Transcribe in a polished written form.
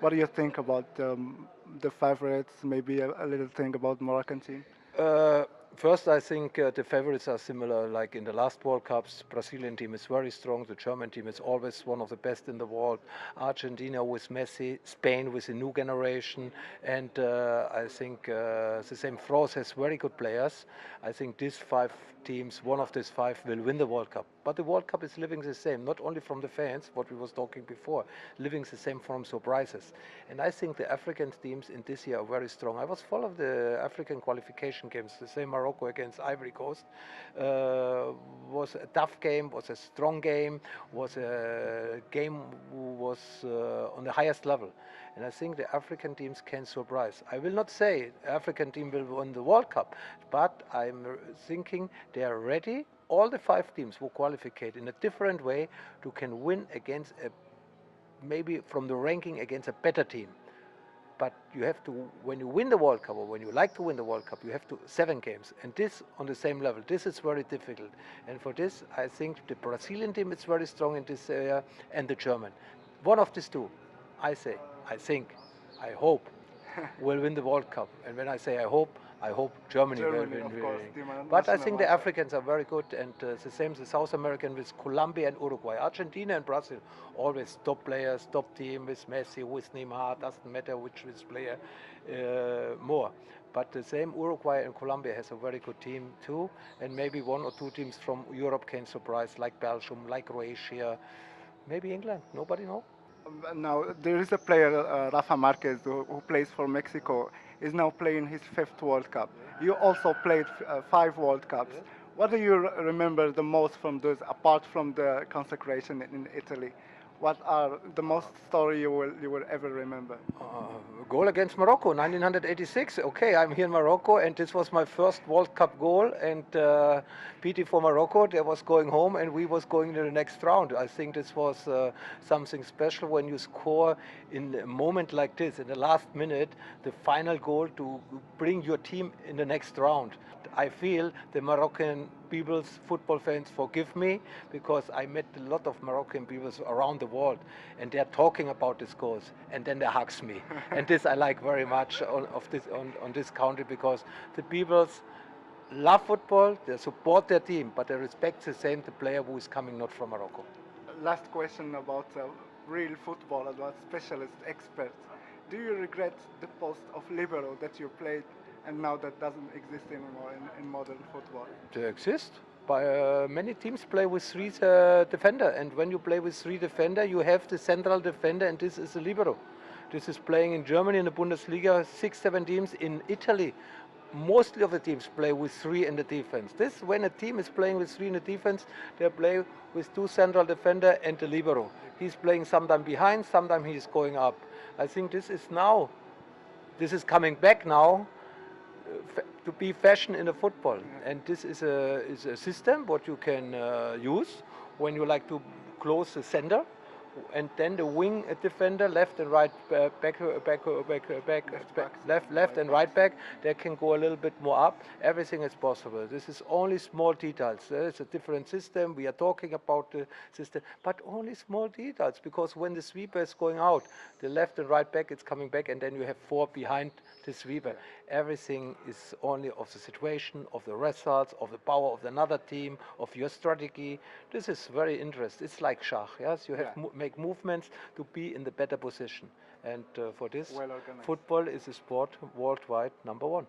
What do you think about the favorites? Maybe a little thing about Moroccan team. Uh, First, I think the favorites are similar. Like in the last World Cups, Brazilian team is very strong. The German team is always one of the best in the world. Argentina with Messi, Spain with a new generation, and I think the same. France has very good players. I think these five teams, one of these five, will win the World Cup. But the World Cup is living the same, not only from the fans, what we was talking before, living the same from surprises. And I think the African teams in this year are very strong. I was full of the African qualification games, the same Morocco against Ivory Coast. Was a tough game, was a strong game, was a game was on the highest level. And I think the African teams can surprise. I will not say African team will win the World Cup, but I'm thinking they are ready. All the five teams who qualify in a different way to can win against a, maybe from the ranking against a better team. But you have to, when you win the World Cup or when you like to win the World Cup, you have to 7 games, and this on the same level. This is very difficult, and for this, I think the Brazilian team is very strong in this area, and the German. One of these two, I say, I think, I hope, will win the World Cup. And when I say I hope Germany will Germany, win. of course, But I national think the anthem. Africans are very good, and the same the South American with Colombia and Uruguay. Argentina and Brazil, always top players, top team with Messi, with Neymar, doesn't matter which player more. But the same Uruguay and Colombia has a very good team too, and maybe 1 or 2 teams from Europe can surprise, like Belgium, like Croatia, maybe England. Nobody know. Now there is a player, Rafa Marquez, who plays for Mexico. Is now playing his fifth World Cup. You also played 5 World Cups. What do you remember the most from those, apart from the consecration in Italy? What are the most story you will ever remember? Goal against Morocco, 1986. Okay, I'm here in Morocco, and this was my first World Cup goal. And PT for Morocco, they was going home, and we was going to the next round. I think this was something special when you score in a moment like this, in the last minute, the final goal to bring your team in the next round. I feel the Moroccan people's football fans forgive me because I met a lot of Moroccan people around the world, and they're talking about this goals, and then they hugs me, and this I like very much on this country because the people's love football, they support their team, but they respect the same the player who is coming not from Morocco. Last question about real football, about specialist experts. Do you regret the post of libero that you played and now that doesn't exist anymore in modern football? They exist. By, many teams play with three defender, and when you play with three defender, you have the central defender, and this is a libero. This is playing in Germany in the Bundesliga, 6, 7 teams. In Italy, mostly of the teams play with three in the defense. This, when a team is playing with three in the defense, they play with 2 central defender and the libero. He's playing sometimes behind, sometimes he's going up. I think this is now, this is coming back now to be fashion in the football, and this is a system what you can use when you like to close the center, and then the wing defender, left and right left and right back, they can go a little bit more up. Everything is possible. This is only small details. It's a different system. We are talking about the system, but only small details, because when the sweeper is going out, the left and right back is coming back, and then you have 4 behind the sweeper. Everything is only of the situation, of the results, of the power of another team, of your strategy. This is very interesting. It's like schach. Yes, you have make movements to be in the better position, and for this, Well organized. football is a sport worldwide #1.